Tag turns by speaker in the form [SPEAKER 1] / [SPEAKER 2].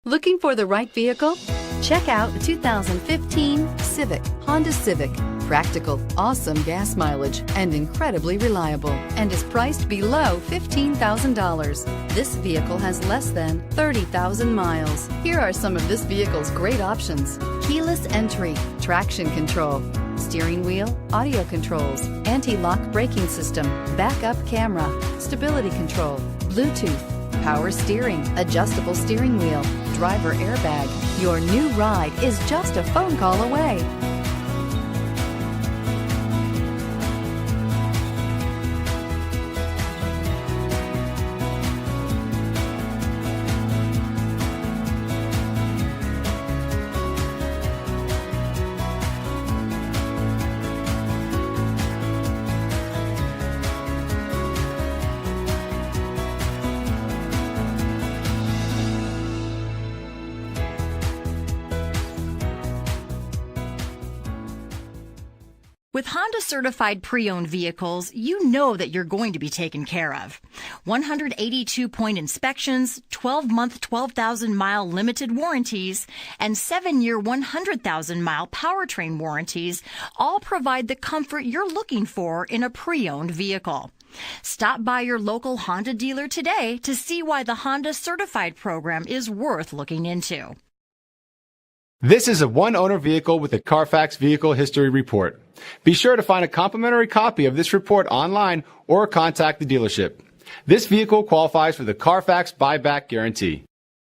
[SPEAKER 1] Looking for the right vehicle? Check out the 2015 Civic, Honda Civic. Practical, awesome gas mileage, and incredibly reliable, and is priced below $15,000. This vehicle has less than 30,000 miles. Here are some of this vehicle's great options: keyless entry, traction control, steering wheel audio controls, anti-lock braking system, backup camera, stability control, Bluetooth, power steering, adjustable steering wheel, driver airbag. Your new ride is just a phone call away.
[SPEAKER 2] With Honda certified pre-owned vehicles, you know that you're going to be taken care of. 182-point inspections, 12-month 12,000-mile limited warranties, and 7-year 100,000-mile powertrain warranties all provide the comfort you're looking for in a pre-owned vehicle. Stop by your local Honda dealer today to see why the Honda certified program is worth looking into.
[SPEAKER 3] This is a one-owner vehicle with a Carfax Vehicle History Report. Be sure to find a complimentary copy of this report online or contact the dealership. This vehicle qualifies for the Carfax Buyback Guarantee.